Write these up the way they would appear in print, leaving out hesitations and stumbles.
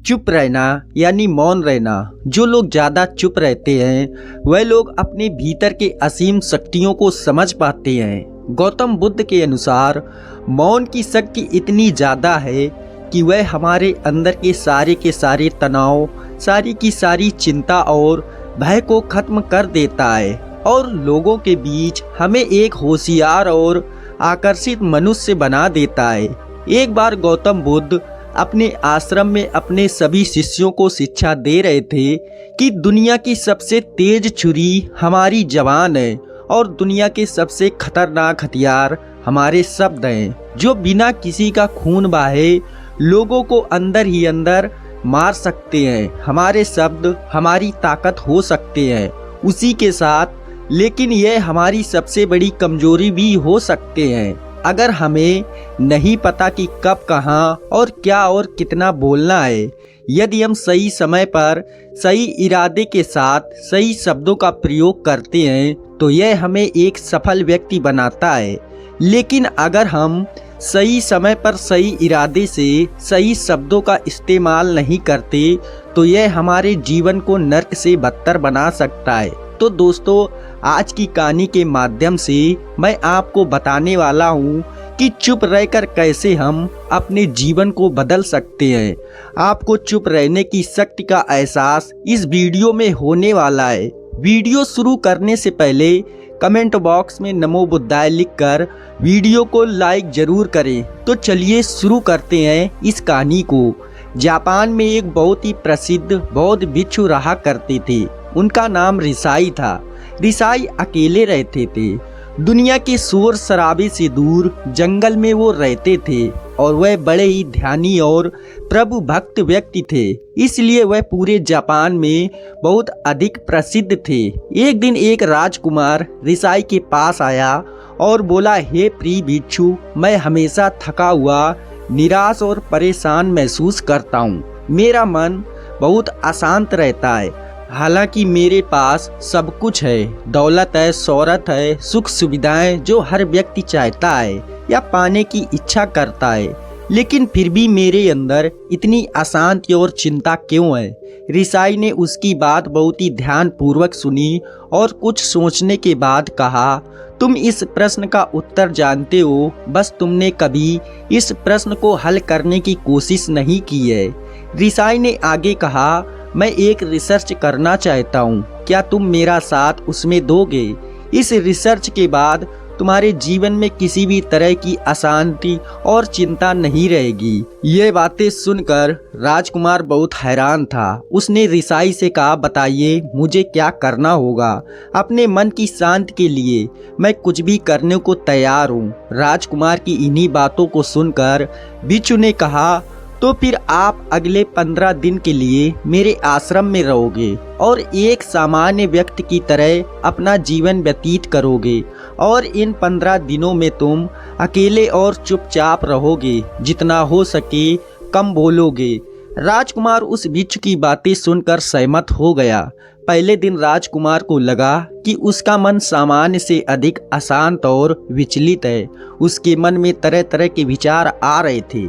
चुप रहना यानी मौन रहना। जो लोग ज़्यादा चुप रहते हैं वह लोग अपने भीतर के असीम शक्तियों को समझ पाते हैं। गौतम बुद्ध के अनुसार मौन की शक्ति इतनी ज़्यादा है कि वह हमारे अंदर के सारे तनाव, सारी की सारी चिंता और भय को खत्म कर देता है और लोगों के बीच हमें एक होशियार और आकर्षित मनुष्य बना देता है। एक बार गौतम बुद्ध अपने आश्रम में अपने सभी शिष्यों को शिक्षा दे रहे थे कि दुनिया की सबसे तेज छुरी हमारी जबान है और दुनिया के सबसे खतरनाक हथियार हमारे शब्द हैं, जो बिना किसी का खून बहाए लोगों को अंदर ही अंदर मार सकते हैं। हमारे शब्द हमारी ताकत हो सकते हैं उसी के साथ, लेकिन यह हमारी सबसे बड़ी कमजोरी भी हो सकते हैं। अगर हमें नहीं पता कि कब, कहाँ और क्या और कितना बोलना है, यदि हम सही समय पर सही इरादे के साथ सही शब्दों का प्रयोग करते हैं तो यह हमें एक सफल व्यक्ति बनाता है। लेकिन अगर हम सही समय पर सही इरादे से सही शब्दों का इस्तेमाल नहीं करते तो यह हमारे जीवन को नर्क से बदतर बना सकता है। तो दोस्तों, आज की कहानी के माध्यम से मैं आपको बताने वाला हूँ कि चुप रहकर कैसे हम अपने जीवन को बदल सकते हैं। आपको चुप रहने की शक्ति का एहसास इस वीडियो में होने वाला है। वीडियो शुरू करने से पहले कमेंट बॉक्स में नमो बुद्धाय लिखकर वीडियो को लाइक जरूर करें। तो चलिए शुरू करते हैं इस कहानी को। जापान में एक बहुत ही प्रसिद्ध बौद्ध भिक्षु रहा करते थे। उनका नाम रिसाई था। रिसाई अकेले रहते थे। दुनिया के शोर शराबे से दूर जंगल में वो रहते थे और वह बड़े ही ध्यानी और प्रभु भक्त व्यक्ति थे, इसलिए वह पूरे जापान में बहुत अधिक प्रसिद्ध थे। एक दिन एक राजकुमार रिसाई के पास आया और बोला, हे प्रिय भिक्षु, मैं हमेशा थका हुआ, निराश और परेशान महसूस करता हूँ। मेरा मन बहुत अशांत रहता है। हालांकि मेरे पास सब कुछ है, दौलत है, शोहरत है, सुख सुविधाएं जो हर व्यक्ति चाहता है या पाने की इच्छा करता है, लेकिन फिर भी मेरे अंदर इतनी अशांति और चिंता क्यों है। रिसाई ने उसकी बात बहुत ही ध्यानपूर्वक सुनी और कुछ सोचने के बाद कहा, तुम इस प्रश्न का उत्तर जानते हो, बस तुमने कभी इस प्रश्न को हल करने की कोशिश नहीं की है। रिसाई ने आगे कहा, मैं एक रिसर्च करना चाहता हूँ, क्या तुम मेरा साथ उसमें दोगे? इस रिसर्च के बाद तुम्हारे जीवन में किसी भी तरह की अशांति और चिंता नहीं रहेगी। ये बातें सुनकर राजकुमार बहुत हैरान था। उसने रिसाई से कहा, बताइए मुझे क्या करना होगा? अपने मन की शांति के लिए मैं कुछ भी करने को तैयार हूँ। राजकुमार की इन्हीं बातों को सुनकर भिक्षु ने कहा, तो फिर आप अगले 15 दिन के लिए मेरे आश्रम में रहोगे और एक सामान्य व्यक्ति की तरह अपना जीवन व्यतीत करोगे और इन 15 दिनों में तुम अकेले और चुपचाप रहोगे, जितना हो सके कम बोलोगे। राजकुमार उस भिक्षु की बातें सुनकर सहमत हो गया। पहले दिन राजकुमार को लगा कि उसका मन सामान्य से अधिक अशांत और विचलित है। उसके मन में तरह तरह के विचार आ रहे थे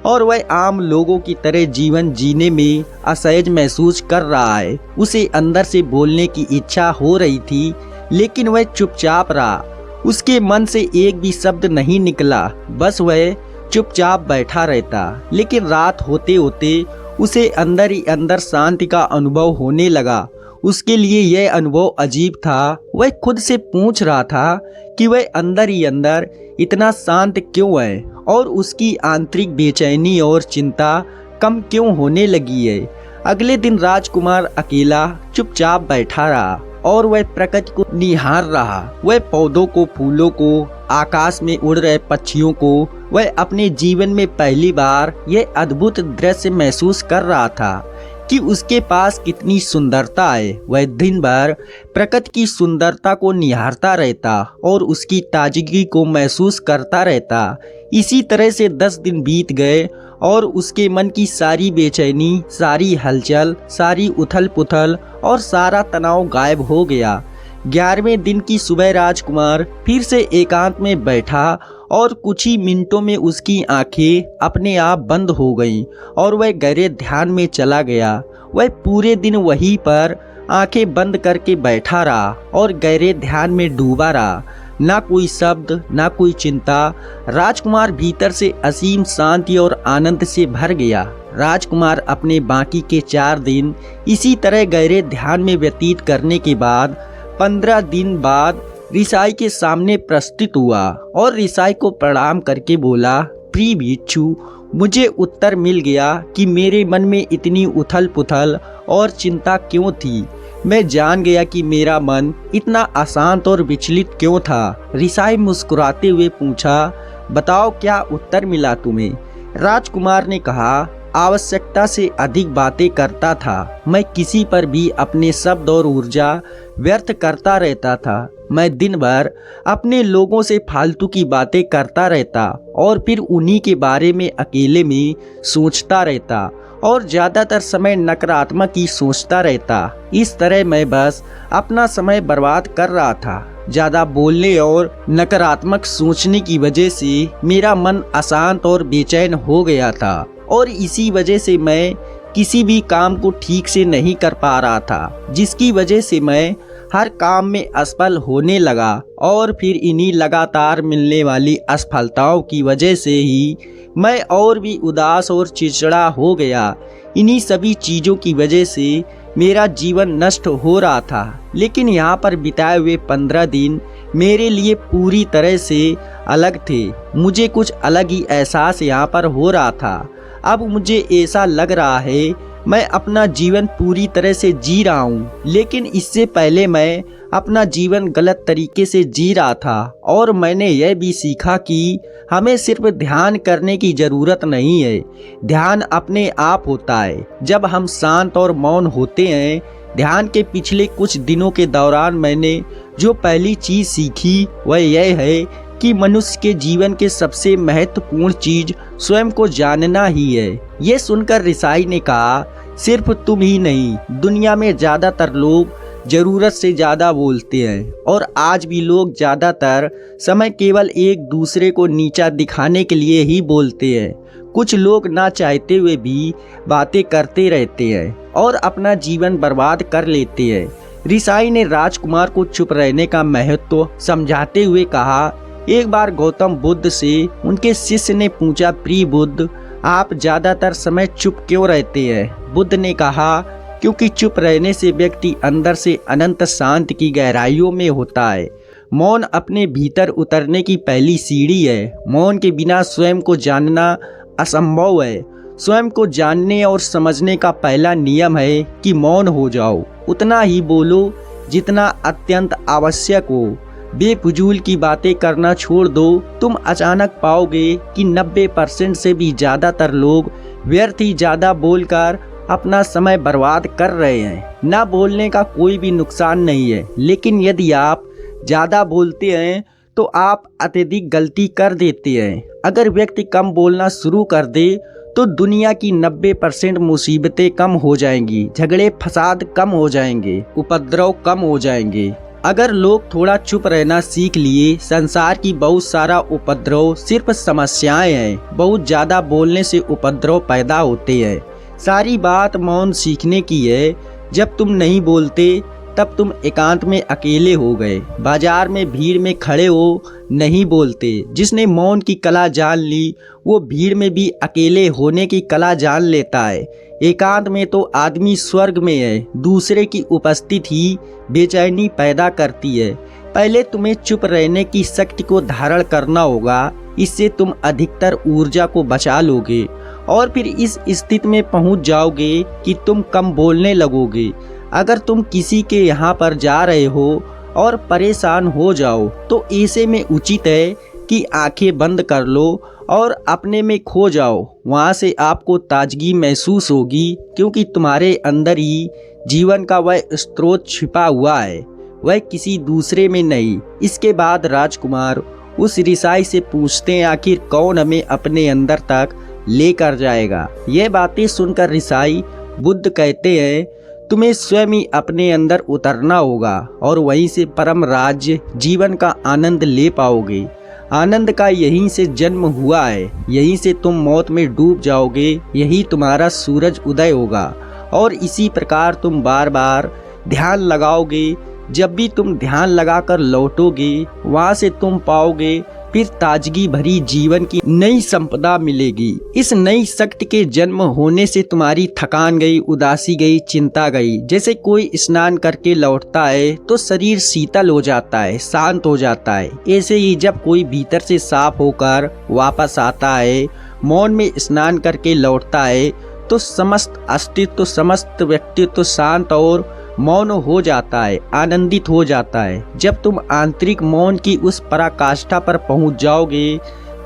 और वह आम लोगों की तरह जीवन जीने में असहज महसूस कर रहा है। उसे अंदर से बोलने की इच्छा हो रही थी, लेकिन वह चुपचाप रहा। उसके मन से एक भी शब्द नहीं निकला, बस वह चुपचाप बैठा रहता। लेकिन रात होते होते उसे अंदर ही अंदर शांति का अनुभव होने लगा। उसके लिए यह अनुभव अजीब था। वह खुद से पूछ रहा था कि वह अंदर ही अंदर इतना शांत क्यों है और उसकी आंतरिक बेचैनी और चिंता कम क्यों होने लगी है। अगले दिन राजकुमार अकेला चुपचाप बैठा रहा और वह प्रकृति को निहार रहा। वह पौधों को, फूलों को, आकाश में उड़ रहे पक्षियों को वह अपने जीवन में पहली बार यह अद्भुत दृश्य महसूस कर रहा था कि उसके पास कितनी सुंदरता है। वह दिन भर प्रकृति की सुंदरता को निहारता रहता और उसकी ताजगी को महसूस करता रहता। इसी तरह से 10 दिन बीत गए और उसके मन की सारी बेचैनी, सारी हलचल, सारी उथल पुथल और सारा तनाव गायब हो गया। 11वें दिन की सुबह राजकुमार फिर से एकांत में बैठा और कुछ ही मिनटों में उसकी आंखें अपने आप बंद हो गईं और वह गहरे ध्यान में चला गया। वह पूरे दिन वहीं पर आंखें बंद करके बैठा रहा और गहरे ध्यान में डूबा रहा। ना कोई शब्द, ना कोई चिंता। राजकुमार भीतर से असीम शांति और आनंद से भर गया। राजकुमार अपने बाकी के 4 दिन इसी तरह गहरे ध्यान में व्यतीत करने के बाद 15 दिन बाद ऋषाई के सामने प्रस्तुत हुआ और ऋषाई को प्रणाम करके बोला, प्रिय भिक्षु, मुझे उत्तर मिल गया कि मेरे मन में इतनी उथल पुथल और चिंता क्यों थी। मैं जान गया कि मेरा मन इतना अशांत और विचलित क्यों था। ऋषाई मुस्कुराते हुए पूछा, बताओ क्या उत्तर मिला तुम्हें? राजकुमार ने कहा, आवश्यकता से अधिक बातें करता था। मैं किसी पर भी अपने शब्द और ऊर्जा व्यर्थ करता रहता था। मैं दिन भर अपने लोगों से फालतू की बातें करता रहता और फिर उन्हीं के बारे में अकेले में सोचता रहता और ज़्यादातर समय नकारात्मक ही सोचता रहता। इस तरह मैं बस अपना समय बर्बाद कर रहा था। ज़्यादा बोलने और नकारात्मक सोचने की वजह से मेरा मन अशांत और बेचैन हो गया था और इसी वजह से मैं किसी भी काम को ठीक से नहीं कर पा रहा था, जिसकी वजह से मैं हर काम में असफल होने लगा और फिर इन्हीं लगातार मिलने वाली असफलताओं की वजह से ही मैं और भी उदास और चिड़चिड़ा हो गया। इन्हीं सभी चीज़ों की वजह से मेरा जीवन नष्ट हो रहा था। लेकिन यहाँ पर बिताए हुए 15 दिन मेरे लिए पूरी तरह से अलग थे। मुझे कुछ अलग ही एहसास यहाँ पर हो रहा था। अब मुझे ऐसा लग रहा है मैं अपना जीवन पूरी तरह से जी रहा हूँ, लेकिन इससे पहले मैं अपना जीवन गलत तरीके से जी रहा था। और मैंने यह भी सीखा कि हमें सिर्फ ध्यान करने की ज़रूरत नहीं है, ध्यान अपने आप होता है जब हम शांत और मौन होते हैं। ध्यान के पिछले कुछ दिनों के दौरान मैंने जो पहली चीज़ सीखी वह यह है कि मनुष्य के जीवन के सबसे महत्वपूर्ण चीज़ स्वयं को जानना ही है। ये सुनकर ऋषाई ने कहा, सिर्फ तुम ही नहीं, दुनिया में ज़्यादातर लोग ज़रूरत से ज़्यादा बोलते हैं और आज भी लोग ज़्यादातर समय केवल एक दूसरे को नीचा दिखाने के लिए ही बोलते हैं। कुछ लोग ना चाहते हुए भी बातें करते रहते हैं और अपना जीवन बर्बाद कर लेते हैं। ऋषाई ने राजकुमार को चुप रहने का महत्व समझाते हुए कहा, एक बार गौतम बुद्ध से उनके शिष्य ने पूछा, प्रिय बुद्ध, आप ज़्यादातर समय चुप क्यों रहते हैं? बुद्ध ने कहा, क्योंकि चुप रहने से व्यक्ति अंदर से अनंत शांति की गहराइयों में होता है। मौन अपने भीतर उतरने की पहली सीढ़ी है। मौन के बिना स्वयं को जानना असंभव है। स्वयं को जानने और समझने का पहला नियम है कि मौन हो जाओ। उतना ही बोलो जितना अत्यंत आवश्यक हो। बेफिजूल की बातें करना छोड़ दो। तुम अचानक पाओगे कि 90% से भी ज़्यादातर लोग व्यर्थ ही ज़्यादा बोलकर अपना समय बर्बाद कर रहे हैं। ना बोलने का कोई भी नुकसान नहीं है, लेकिन यदि आप ज़्यादा बोलते हैं तो आप अत्यधिक गलती कर देते हैं। अगर व्यक्ति कम बोलना शुरू कर दे तो दुनिया की 90% मुसीबतें कम हो जाएंगी, झगड़े फसाद कम हो जाएंगे, उपद्रव कम हो जाएंगे। अगर लोग थोड़ा चुप रहना सीख लिए, संसार की बहुत सारा उपद्रव सिर्फ समस्याएं हैं। बहुत ज़्यादा बोलने से उपद्रव पैदा होते हैं। सारी बात मौन सीखने की है। जब तुम नहीं बोलते तब तुम एकांत में अकेले हो गए। बाजार में भीड़ में खड़े हो नहीं बोलते। जिसने मौन की कला जान ली वो भीड़ में भी अकेले होने की कला जान लेता है। एकांत में तो आदमी स्वर्ग में है। दूसरे की उपस्थिति ही बेचैनी पैदा करती है। पहले तुम्हें चुप रहने की शक्ति को धारण करना होगा। इससे तुम अधिकतर ऊर्जा को बचा लोगे और फिर इस स्थिति में पहुंच जाओगे कि तुम कम बोलने लगोगे। अगर तुम किसी के यहाँ पर जा रहे हो और परेशान हो जाओ तो ऐसे में उचित है कि आंखें बंद कर लो और अपने में खो जाओ। वहाँ से आपको ताजगी महसूस होगी, क्योंकि तुम्हारे अंदर ही जीवन का वह स्रोत छिपा हुआ है, वह किसी दूसरे में नहीं। इसके बाद राजकुमार उस ऋषाई से पूछते हैं, आखिर कौन हमें अपने अंदर तक लेकर जाएगा? यह बातें सुनकर ऋषाई बुद्ध कहते हैं, तुम्हें स्वयं ही अपने अंदर उतरना होगा और वहीं से परम राज्य जीवन का आनंद ले पाओगे। आनंद का यहीं से जन्म हुआ है, यहीं से तुम मौत में डूब जाओगे, यही तुम्हारा सूरज उदय होगा। और इसी प्रकार तुम बार बार ध्यान लगाओगे। जब भी तुम ध्यान लगाकर लौटोगे, वहाँ से तुम पाओगे फिर ताजगी भरी जीवन की नई संपदा मिलेगी। इस नई शक्ति के जन्म होने से तुम्हारी थकान गई, उदासी गई, चिंता गई। जैसे कोई स्नान करके लौटता है तो शरीर शीतल हो जाता है, शांत हो जाता है। ऐसे ही जब कोई भीतर से साफ होकर वापस आता है, मौन में स्नान करके लौटता है, तो समस्त अस्तित्व, समस्त व्यक्तित्व शांत और मौन हो जाता है, आनंदित हो जाता है। जब तुम आंतरिक मौन की उस पराकाष्ठा पर पहुंच जाओगे,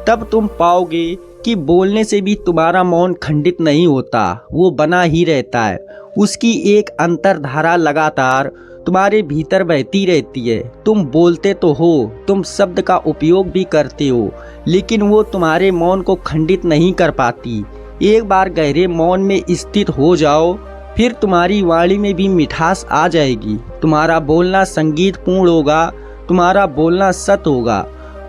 तब तुम पाओगे कि बोलने से भी तुम्हारा मौन खंडित नहीं होता, वो बना ही रहता है। उसकी एक अंतर्धारा लगातार तुम्हारे भीतर बहती रहती है। तुम बोलते तो हो, तुम शब्द का उपयोग भी करते हो, लेकिन वो तुम्हारे मौन को खंडित नहीं कर पाती। एक बार गहरे मौन में स्थित हो जाओ, फिर तुम्हारी वाणी में भी मिठास आ जाएगी। तुम्हारा बोलना संगीत पूर्ण होगा, तुम्हारा बोलना सत होगा।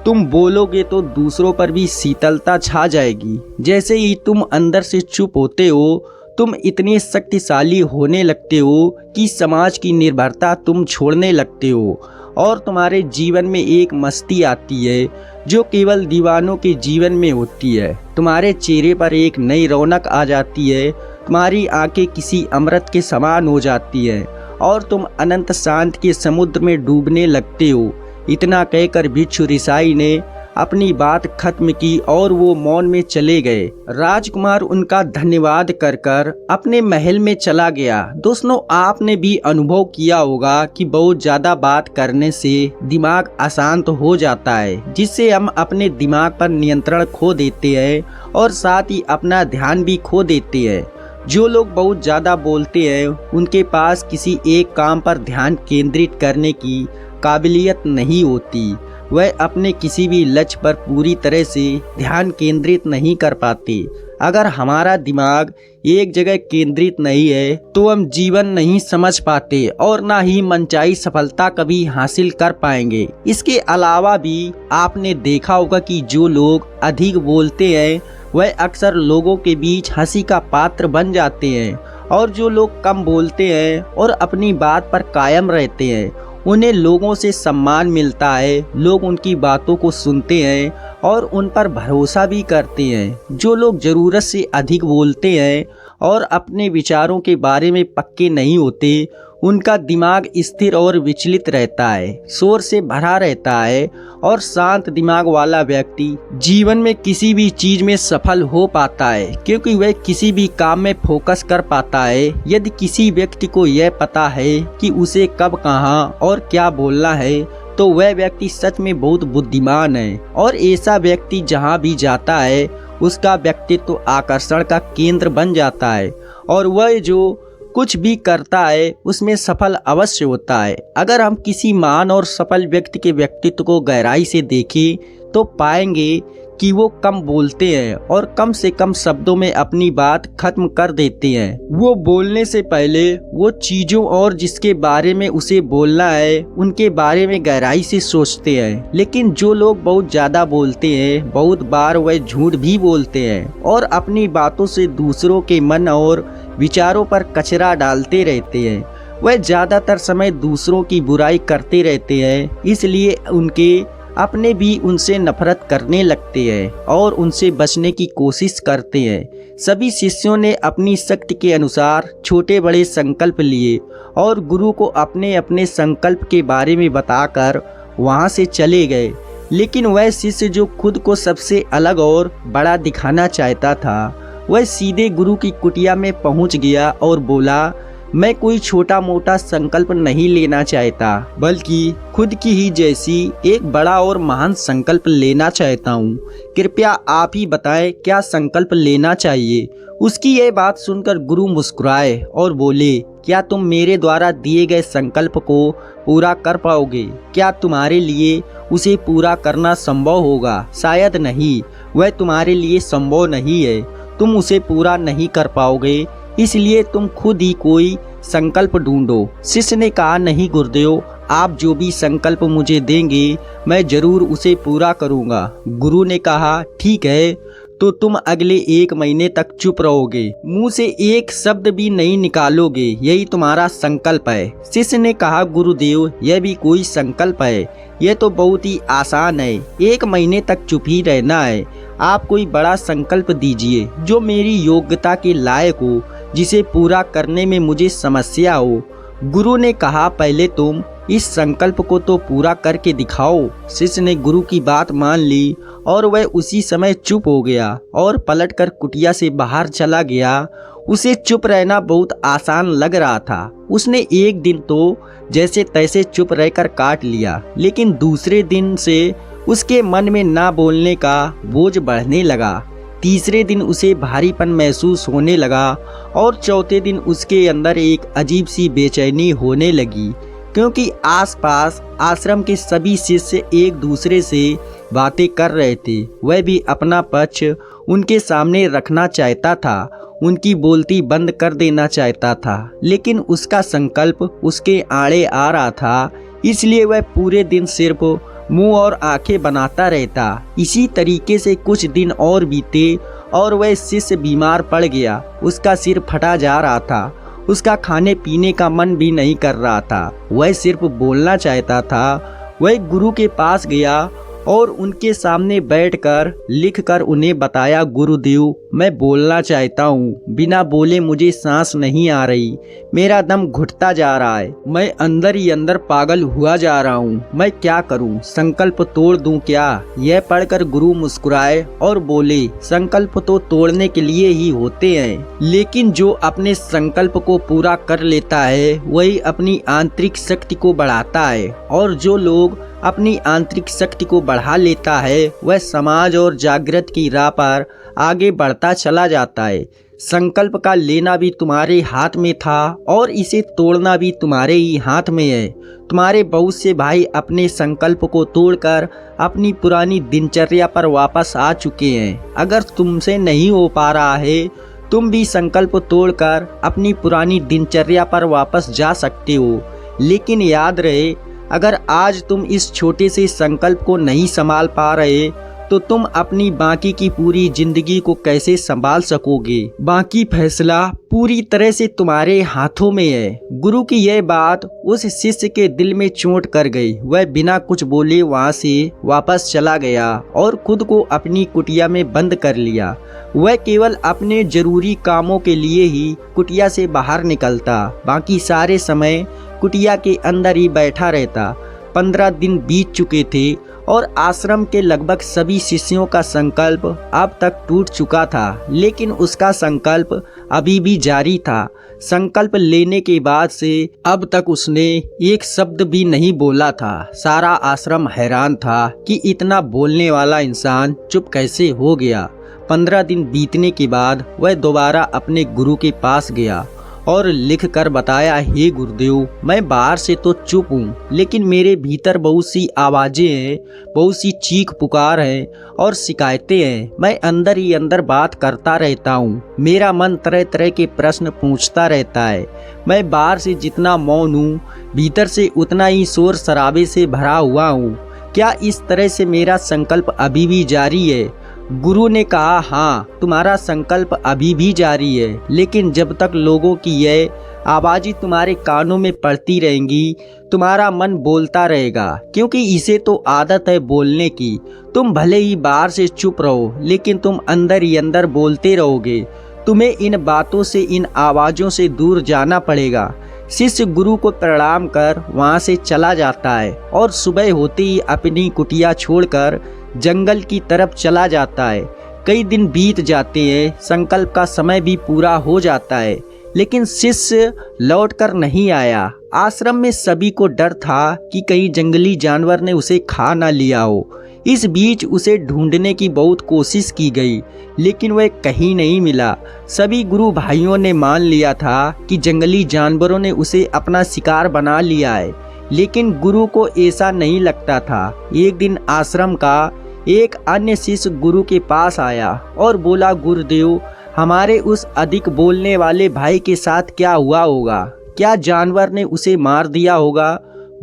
तुम बोलोगे तो दूसरों पर भी शीतलता छा जाएगी। जैसे ही तुम अंदर से चुप होते हो, तुम इतने शक्तिशाली होने लगते हो कि समाज की निर्भरता तुम छोड़ने लगते हो और तुम्हारे जीवन में एक मस्ती आती है जो केवल दीवानों के जीवन में होती है। तुम्हारे चेहरे पर एक नई रौनक आ जाती है, तुम्हारी आंखें किसी अमृत के समान हो जाती है और तुम अनंत शांत के समुद्र में डूबने लगते हो। इतना कहकर भिक्षु ऋषाई ने अपनी बात खत्म की और वो मौन में चले गए। राजकुमार उनका धन्यवाद कर कर अपने महल में चला गया। दोस्तों, आपने भी अनुभव किया होगा कि बहुत ज़्यादा बात करने से दिमाग अशांत हो जाता है, जिससे हम अपने दिमाग पर नियंत्रण खो देते हैं और साथ ही अपना ध्यान भी खो देते हैं। जो लोग बहुत ज़्यादा बोलते हैं, उनके पास किसी एक काम पर ध्यान केंद्रित करने की काबिलियत नहीं होती। वह अपने किसी भी लक्ष्य पर पूरी तरह से ध्यान केंद्रित नहीं कर पाते। अगर हमारा दिमाग एक जगह केंद्रित नहीं है तो हम जीवन नहीं समझ पाते और ना ही मनचाही सफलता कभी हासिल कर पाएंगे। इसके अलावा भी आपने देखा होगा कि जो लोग अधिक बोलते हैं वह अक्सर लोगों के बीच हंसी का पात्र बन जाते हैं, और जो लोग कम बोलते हैं और अपनी बात पर कायम रहते हैं उन्हें लोगों से सम्मान मिलता है। लोग उनकी बातों को सुनते हैं और उन पर भरोसा भी करते हैं। जो लोग ज़रूरत से अधिक बोलते हैं और अपने विचारों के बारे में पक्के नहीं होते, उनका दिमाग स्थिर और विचलित रहता है, शोर से भरा रहता है। और शांत दिमाग वाला व्यक्ति जीवन में किसी भी चीज में सफल हो पाता है, क्योंकि वह किसी भी काम में फोकस कर पाता है। यदि किसी व्यक्ति को यह पता है कि उसे कब, कहाँ और क्या बोलना है, तो वह व्यक्ति सच में बहुत बुद्धिमान है। और ऐसा व्यक्ति जहाँ भी जाता है उसका व्यक्तित्व आकर्षण का केंद्र बन जाता है और वह जो कुछ भी करता है उसमें सफल अवश्य होता है। अगर हम किसी महान और सफल व्यक्ति के व्यक्तित्व को गहराई से देखें तो पाएंगे कि वो कम बोलते हैं और कम से कम शब्दों में अपनी बात खत्म कर देते हैं। वो बोलने से पहले वो चीज़ों और जिसके बारे में उसे बोलना है उनके बारे में गहराई से सोचते हैं। लेकिन जो लोग बहुत ज़्यादा बोलते हैं, बहुत बार वह झूठ भी बोलते हैं और अपनी बातों से दूसरों के मन और विचारों पर कचरा डालते रहते हैं। वह ज़्यादातर समय दूसरों की बुराई करते रहते हैं, इसलिए उनके अपने भी उनसे नफरत करने लगते हैं और उनसे बचने की कोशिश करते हैं। सभी शिष्यों ने अपनी शक्ति के अनुसार छोटे बड़े संकल्प लिए और गुरु को अपने अपने संकल्प के बारे में बताकर वहां से चले गए। लेकिन वह शिष्य जो खुद को सबसे अलग और बड़ा दिखाना चाहता था, वह सीधे गुरु की कुटिया में पहुंच गया और बोला, मैं कोई छोटा मोटा संकल्प नहीं लेना चाहता, बल्कि खुद की ही जैसी एक बड़ा और महान संकल्प लेना चाहता हूँ। कृपया आप ही बताएं क्या संकल्प लेना चाहिए। उसकी यह बात सुनकर गुरु मुस्कुराए और बोले, क्या तुम मेरे द्वारा दिए गए संकल्प को पूरा कर पाओगे? क्या तुम्हारे लिए उसे पूरा करना संभव होगा? शायद नहीं, वह तुम्हारे लिए संभव नहीं है। तुम उसे पूरा नहीं कर पाओगे, इसलिए तुम खुद ही कोई संकल्प ढूंढो। शिष्य ने कहा, नहीं गुरुदेव, आप जो भी संकल्प मुझे देंगे मैं जरूर उसे पूरा करूँगा। गुरु ने कहा, ठीक है, तो तुम अगले 1 महीने तक चुप रहोगे, मुंह से एक शब्द भी नहीं निकालोगे, यही तुम्हारा संकल्प है। शिष्य ने कहा, गुरुदेव यह भी कोई संकल्प है? यह तो बहुत ही आसान है, 1 महीने तक चुप ही रहना है। आप कोई बड़ा संकल्प दीजिए जो मेरी योग्यता के लायक हो, जिसे पूरा करने में मुझे समस्या हो। गुरु ने कहा, पहले तुम इस संकल्प को तो पूरा करके दिखाओ। शिष्य ने गुरु की बात मान ली और वह उसी समय चुप हो गया और पलटकर कुटिया से बाहर चला गया। उसे चुप रहना बहुत आसान लग रहा था। उसने एक दिन तो जैसे तैसे चुप रहकर काट लिया, लेकिन दूसरे दिन से उसके मन में ना बोलने का बोझ बढ़ने लगा। तीसरे दिन उसे भारीपन महसूस होने लगा और चौथे दिन उसके अंदर एक अजीब सी बेचैनी होने लगी, क्योंकि आसपास आश्रम के सभी शिष्य एक दूसरे से बातें कर रहे थे। वह भी अपना पक्ष उनके सामने रखना चाहता था, उनकी बोलती बंद कर देना चाहता था, लेकिन उसका संकल्प उसके आड़े आ रहा था, इसलिए वह पूरे दिन सिर्फ मुंह और आंखें बनाता रहता। इसी तरीके से कुछ दिन और बीते और वह शिष्य बीमार पड़ गया। उसका सिर फटा जा रहा था, उसका खाने पीने का मन भी नहीं कर रहा था, वह सिर्फ बोलना चाहता था। वह गुरु के पास गया और उनके सामने बैठकर लिखकर उन्हें बताया, गुरुदेव मैं बोलना चाहता हूँ, बिना बोले मुझे सांस नहीं आ रही, मेरा दम घुटता जा रहा है, मैं अंदर ही अंदर पागल हुआ जा रहा हूँ, मैं क्या करूँ, संकल्प तोड़ दूँ क्या? यह पढ़कर गुरु मुस्कुराए और बोले, संकल्प तो तोड़ने के लिए ही होते हैं, लेकिन जो अपने संकल्प को पूरा कर लेता है वही अपनी आंतरिक शक्ति को बढ़ाता है, और जो लोग अपनी आंतरिक शक्ति को बढ़ा लेता है वह समाज और जागृत की राह पर आगे बढ़ता चला जाता है। संकल्प का लेना भी तुम्हारे हाथ में था और इसे तोड़ना भी तुम्हारे ही हाथ में है। तुम्हारे बहुत से भाई अपने संकल्प को तोड़कर अपनी पुरानी दिनचर्या पर वापस आ चुके हैं। अगर तुमसे नहीं हो पा रहा है, तुम भी संकल्प तोड़कर अपनी पुरानी दिनचर्या पर वापस जा सकते हो, लेकिन याद रहे, अगर आज तुम इस छोटे से संकल्प को नहीं संभाल पा रहे तो तुम अपनी बाकी की पूरी जिंदगी को कैसे संभाल सकोगे? बाकी फैसला पूरी तरह से तुम्हारे हाथों में है। गुरु की यह बात उस शिष्य के दिल में चोट कर गई। वह बिना कुछ बोले वहां से वापस चला गया और खुद को अपनी कुटिया में बंद कर लिया। वह केवल अपने जरूरी कामों के लिए ही कुटिया से बाहर निकलता, बाकी सारे समय कुटिया के अंदर ही बैठा रहता। 15 दिन बीत चुके थे और आश्रम के लगभग सभी शिष्यों का संकल्प अब तक टूट चुका था, लेकिन उसका संकल्प अभी भी जारी था। संकल्प लेने के बाद से अब तक उसने एक शब्द भी नहीं बोला था। सारा आश्रम हैरान था कि इतना बोलने वाला इंसान चुप कैसे हो गया। 15 दिन बीतने के बाद वह दोबारा अपने गुरु के पास गया और लिख कर बताया, हे गुरुदेव, मैं बाहर से तो चुप हूँ, लेकिन मेरे भीतर बहुत सी आवाज़ें हैं, बहुत सी चीख पुकार है और शिकायतें हैं। मैं अंदर ही अंदर बात करता रहता हूँ, मेरा मन तरह तरह के प्रश्न पूछता रहता है। मैं बाहर से जितना मौन हूँ, भीतर से उतना ही शोर शराबे से भरा हुआ हूँ। क्या इस तरह से मेरा संकल्प अभी भी जारी है? गुरु ने कहा, हाँ, तुम्हारा संकल्प अभी भी जारी है, लेकिन जब तक लोगों की यह आवाज़ें तुम्हारे कानों में पड़ती रहेंगी, तुम्हारा मन बोलता रहेगा, क्योंकि इसे तो आदत है बोलने की। तुम भले ही बाहर से चुप रहो, लेकिन तुम अंदर ही अंदर बोलते रहोगे। तुम्हें इन बातों से, इन आवाज़ों से दूर जाना पड़ेगा। शिष्य गुरु को प्रणाम कर वहाँ से चला जाता है और सुबह होते ही अपनी कुटिया छोड़कर जंगल की तरफ चला जाता है। कई दिन बीत जाते हैं, संकल्प का समय भी पूरा हो जाता है, लेकिन शिष्य लौटकर नहीं आया। आश्रम में सभी को डर था कि कहीं जंगली जानवर ने उसे खा ना लिया हो। इस बीच उसे ढूंढने की बहुत कोशिश की गई, लेकिन वह कहीं नहीं मिला। सभी गुरु भाइयों ने मान लिया था कि जंगली जानवरों ने उसे अपना शिकार बना लिया है, लेकिन गुरु को ऐसा नहीं लगता था। एक दिन आश्रम का एक अन्य शिष्य गुरु के पास आया और बोला, गुरुदेव, हमारे उस अधिक बोलने वाले भाई के साथ क्या हुआ होगा? क्या जानवर ने उसे मार दिया होगा?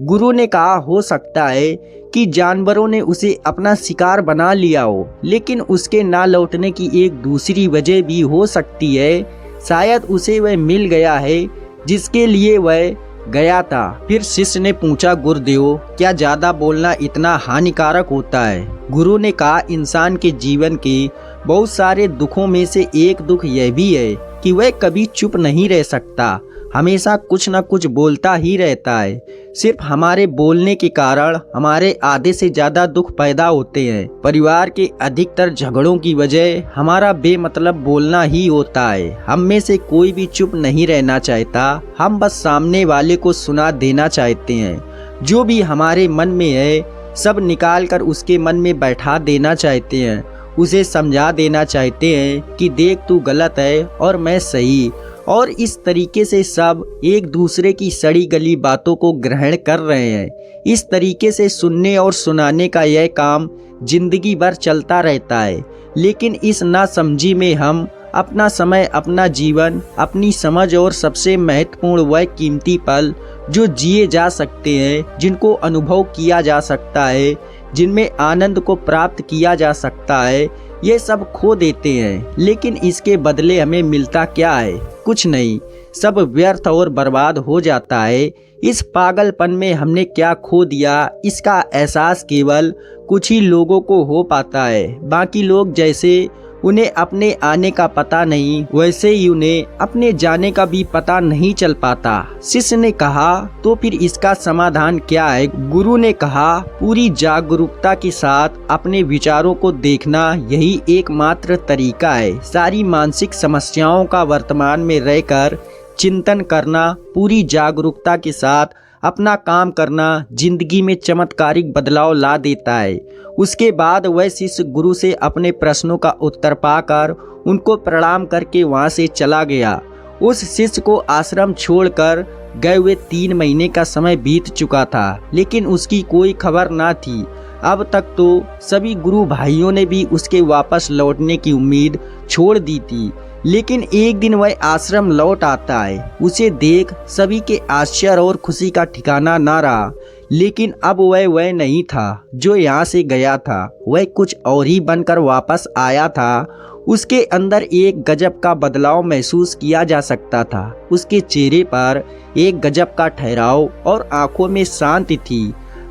गुरु ने कहा हो सकता है कि जानवरों ने उसे अपना शिकार बना लिया हो, लेकिन उसके ना लौटने की एक दूसरी वजह भी हो सकती है। शायद उसे वह मिल गया है जिसके लिए वह गया था। फिर शिष्य ने पूछा, गुरुदेव क्या ज्यादा बोलना इतना हानिकारक होता है? गुरु ने कहा, इंसान के जीवन के बहुत सारे दुखों में से एक दुख यह भी है कि वह कभी चुप नहीं रह सकता, हमेशा कुछ न कुछ बोलता ही रहता है। सिर्फ हमारे बोलने के कारण हमारे आधे से ज्यादा दुख पैदा होते हैं। परिवार के अधिकतर झगड़ों की वजह हमारा बेमतलब बोलना ही होता है। हम में से कोई भी चुप नहीं रहना चाहता, हम बस सामने वाले को सुना देना चाहते हैं। जो भी हमारे मन में है सब निकाल कर उसके मन में बैठा देना चाहते हैं। उसे समझा देना चाहते हैं कि देख तू गलत है और मैं सही। और इस तरीके से सब एक दूसरे की सड़ी गली बातों को ग्रहण कर रहे हैं। इस तरीके से सुनने और सुनाने का यह काम जिंदगी भर चलता रहता है। लेकिन इस नासमझी में हम अपना समय, अपना जीवन, अपनी समझ और सबसे महत्वपूर्ण वह कीमती पल जो जिए जा सकते हैं, जिनको अनुभव किया जा सकता है, जिनमें आनंद को प्राप्त किया जा सकता है, ये सब खो देते हैं। लेकिन इसके बदले हमें मिलता क्या है? कुछ नहीं, सब व्यर्थ और बर्बाद हो जाता है। इस पागलपन में हमने क्या खो दिया, इसका एहसास केवल कुछ ही लोगों को हो पाता है। बाकी लोग जैसे उन्हें अपने आने का पता नहीं, वैसे ही उन्हें अपने जाने का भी पता नहीं चल पाता। शिष्य ने कहा, तो फिर इसका समाधान क्या है? गुरु ने कहा, पूरी जागरूकता के साथ अपने विचारों को देखना यही एकमात्र तरीका है। सारी मानसिक समस्याओं का वर्तमान में रहकर चिंतन करना, पूरी जागरूकता के साथ अपना काम करना जिंदगी में चमत्कारिक बदलाव ला देता है। उसके बाद वह शिष्य गुरु से अपने प्रश्नों का उत्तर पाकर उनको प्रणाम करके वहां से चला गया। उस शिष्य को आश्रम छोड़कर गए हुए 3 महीने का समय बीत चुका था, लेकिन उसकी कोई खबर ना थी। अब तक तो सभी गुरु भाइयों ने भी उसके वापस लौटने की उम्मीद छोड़ दी थी। लेकिन एक दिन वह आश्रम लौट आता है। उसे देख सभी के आश्चर्य और खुशी का ठिकाना ना रहा। लेकिन अब वह नहीं था जो यहाँ से गया था, वह कुछ और ही बनकर वापस आया था। उसके अंदर एक गजब का बदलाव महसूस किया जा सकता था। उसके चेहरे पर एक गजब का ठहराव और आंखों में शांति थी।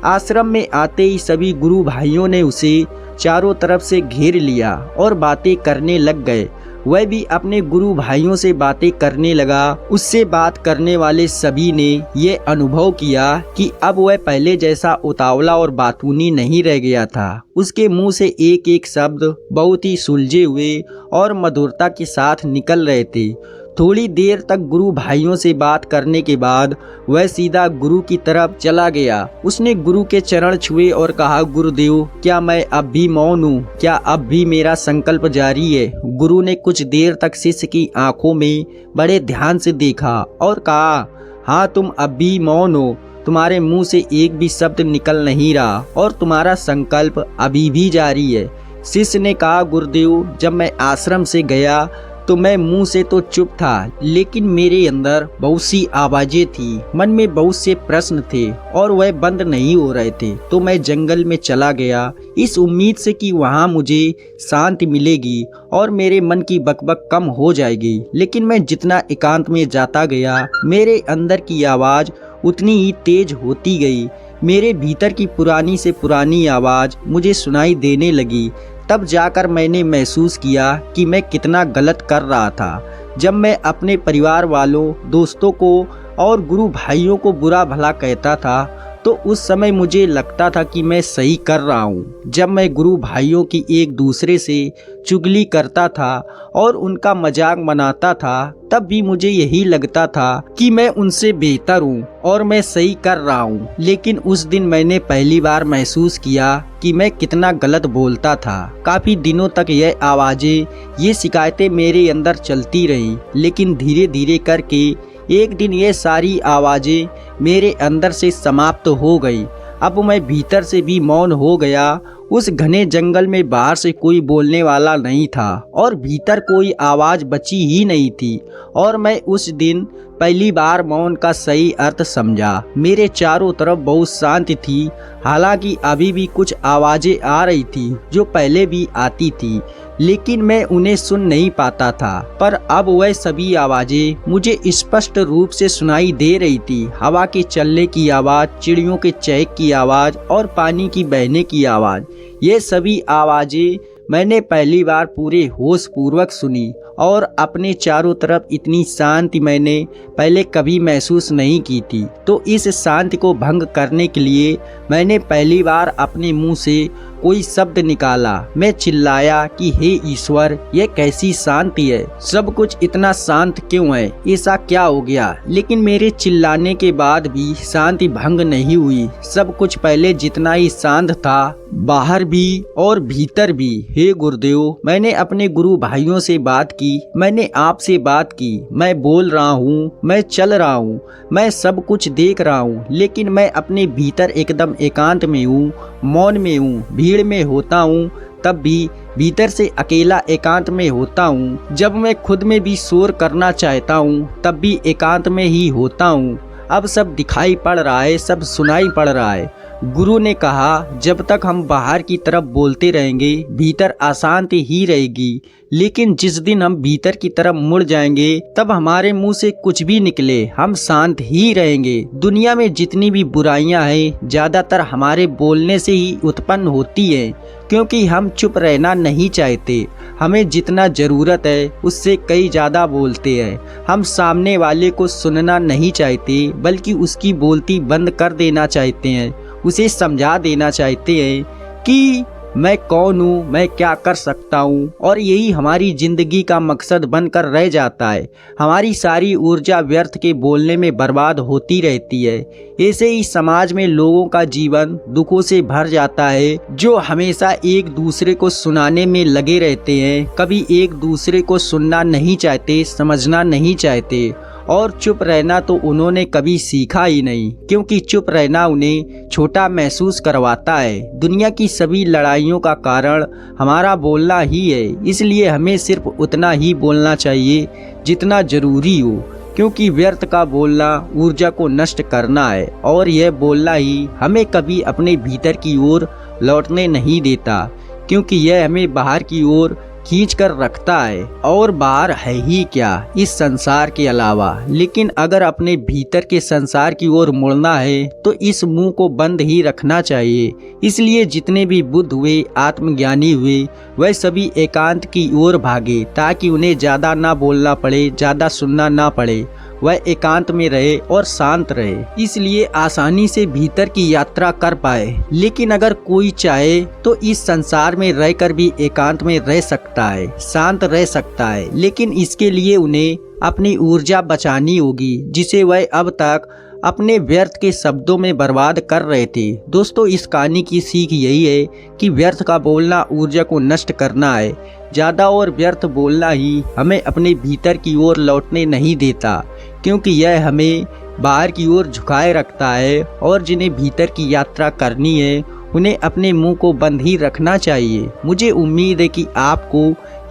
आश्रम में आते ही सभी गुरु भाइयों ने उसे चारों तरफ से घेर लिया और बातें करने लग गए। वह भी अपने गुरु भाइयों से बातें करने लगा। उससे बात करने वाले सभी ने ये अनुभव किया कि अब वह पहले जैसा उतावला और बातूनी नहीं रह गया था। उसके मुंह से एक एक शब्द बहुत ही सुलझे हुए और मधुरता के साथ निकल रहे थे। थोड़ी देर तक गुरु भाइयों से बात करने के बाद वह सीधा गुरु की तरफ चला गया। उसने गुरु के चरण छुए और कहा, गुरुदेव क्या मैं अब भी मौन हूँ? क्या अब भी मेरा संकल्प जारी है? गुरु ने कुछ देर तक शिष्य की आंखों में बड़े ध्यान से देखा और कहा, हाँ तुम अब भी मौन हो। तुम्हारे मुंह से एक भी शब्द निकल नहीं रहा और तुम्हारा संकल्प अभी भी जारी है। शिष्य ने कहा, गुरुदेव जब मैं आश्रम से गया तो मैं मुंह से तो चुप था, लेकिन मेरे अंदर बहुत सी आवाजें थी, मन में बहुत से प्रश्न थे और वह बंद नहीं हो रहे थे। तो मैं जंगल में चला गया इस उम्मीद से कि वहां मुझे शांति मिलेगी और मेरे मन की बकबक कम हो जाएगी। लेकिन मैं जितना एकांत में जाता गया, मेरे अंदर की आवाज उतनी ही तेज होती गई। मेरे भीतर की पुरानी से पुरानी आवाज मुझे सुनाई देने लगी। तब जाकर मैंने महसूस किया कि मैं कितना गलत कर रहा था। जब मैं अपने परिवार वालों, दोस्तों को और गुरु भाइयों को बुरा भला कहता था तो उस समय मुझे लगता था कि मैं सही कर रहा हूँ। जब मैं गुरु भाइयों की एक दूसरे से चुगली करता था और उनका मजाक बनाता था, तब भी मुझे यही लगता था कि मैं उनसे बेहतर हूँ और मैं सही कर रहा हूँ। लेकिन उस दिन मैंने पहली बार महसूस किया कि मैं कितना गलत बोलता था। काफी दिनों तक यह आवाजें, ये शिकायतें मेरे अंदर चलती रही, लेकिन धीरे धीरे करके एक दिन ये सारी आवाजें मेरे अंदर से समाप्त हो गई। अब मैं भीतर से भी मौन हो गया। उस घने जंगल में बाहर से कोई बोलने वाला नहीं था और भीतर कोई आवाज बची ही नहीं थी। और मैं उस दिन पहली बार मौन का सही अर्थ समझा। मेरे चारों तरफ बहुत शांति थी, हालांकि अभी भी कुछ आवाजें आ रही थी जो पहले भी आती थी, लेकिन मैं उन्हें सुन नहीं पाता था। पर अब वह सभी आवाजें मुझे स्पष्ट रूप से सुनाई दे रही थी। हवा के चलने की आवाज, चिड़ियों के चहक की आवाज और पानी की बहने की आवाज। ये सभी आवाजें मैंने पहली बार पूरे होश पूर्वक सुनी और अपने चारों तरफ इतनी शांति मैंने पहले कभी महसूस नहीं की थी। तो इस शांति को भंग करने के लिए मैंने पहली बार अपने मुंह से कोई शब्द निकाला। मैं चिल्लाया कि हे ईश्वर, यह कैसी शांति है, सब कुछ इतना शांत क्यों है, ऐसा क्या हो गया। लेकिन मेरे चिल्लाने के बाद भी शांति भंग नहीं हुई। सब कुछ पहले जितना ही शांत था, बाहर भी और भीतर भी। हे गुरुदेव, मैंने अपने गुरु भाइयों से बात की, मैंने आपसे बात की, मैं बोल रहा हूँ, मैं चल रहा हूँ, मैं सब कुछ देख रहा हूँ, लेकिन मैं अपने भीतर एकदम एकांत में हूँ, मौन में हूँ। भीड़ में होता हूँ तब भी भीतर से अकेला एकांत में होता हूँ। जब मैं खुद में भी शोर करना चाहता हूँ तब भी एकांत में ही होता हूँ। अब सब दिखाई पड़ रहा है, सब सुनाई पड़ रहा है। गुरु ने कहा, जब तक हम बाहर की तरफ बोलते रहेंगे भीतर अशांति ही रहेगी, लेकिन जिस दिन हम भीतर की तरफ मुड़ जाएंगे तब हमारे मुंह से कुछ भी निकले हम शांत ही रहेंगे। दुनिया में जितनी भी बुराइयां हैं ज्यादातर हमारे बोलने से ही उत्पन्न होती हैं, क्योंकि हम चुप रहना नहीं चाहते। हमें जितना ज़रूरत है उससे कई ज़्यादा बोलते हैं। हम सामने वाले को सुनना नहीं चाहते, बल्कि उसकी बोलती बंद कर देना चाहते हैं। उसे समझा देना चाहते हैं कि मैं कौन हूँ, मैं क्या कर सकता हूँ, और यही हमारी ज़िंदगी का मकसद बनकर रह जाता है। हमारी सारी ऊर्जा व्यर्थ के बोलने में बर्बाद होती रहती है। ऐसे ही समाज में लोगों का जीवन दुखों से भर जाता है, जो हमेशा एक दूसरे को सुनाने में लगे रहते हैं, कभी एक दूसरे को सुनना नहीं चाहते, समझना नहीं चाहते। और चुप रहना तो उन्होंने कभी सीखा ही नहीं, क्योंकि चुप रहना उन्हें छोटा महसूस करवाता है। दुनिया की सभी लड़ाइयों का कारण हमारा बोलना ही है, इसलिए हमें सिर्फ उतना ही बोलना चाहिए जितना जरूरी हो, क्योंकि व्यर्थ का बोलना ऊर्जा को नष्ट करना है, और यह बोलना ही हमें कभी अपने भीतर की ओर लौटने नहीं देता, क्योंकि यह हमें बाहर की ओर खींच कर रखता है। और बाहर है ही क्या इस संसार के अलावा। लेकिन अगर अपने भीतर के संसार की ओर मुड़ना है तो इस मुंह को बंद ही रखना चाहिए। इसलिए जितने भी बुद्ध हुए, आत्मज्ञानी हुए, वह सभी एकांत की ओर भागे, ताकि उन्हें ज़्यादा ना बोलना पड़े, ज़्यादा सुनना ना पड़े। वह एकांत में रहे और शांत रहे, इसलिए आसानी से भीतर की यात्रा कर पाए। लेकिन अगर कोई चाहे तो इस संसार में रहकर भी एकांत में रह सकता है, शांत रह सकता है, लेकिन इसके लिए उन्हें अपनी ऊर्जा बचानी होगी, जिसे वह अब तक अपने व्यर्थ के शब्दों में बर्बाद कर रहे थे। दोस्तों, इस कहानी की सीख यही है कि व्यर्थ का बोलना ऊर्जा को नष्ट करना है। ज़्यादा और व्यर्थ बोलना ही हमें अपने भीतर की ओर लौटने नहीं देता, क्योंकि यह हमें बाहर की ओर झुकाए रखता है। और जिन्हें भीतर की यात्रा करनी है उन्हें अपने मुंह को बंद ही रखना चाहिए। मुझे उम्मीद है कि आपको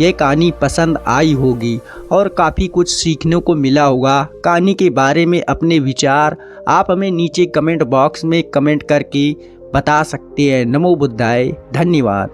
यह कहानी पसंद आई होगी और काफ़ी कुछ सीखने को मिला होगा। कहानी के बारे में अपने विचार आप हमें नीचे कमेंट बॉक्स में कमेंट करके बता सकते हैं। नमो बुद्धाय, धन्यवाद।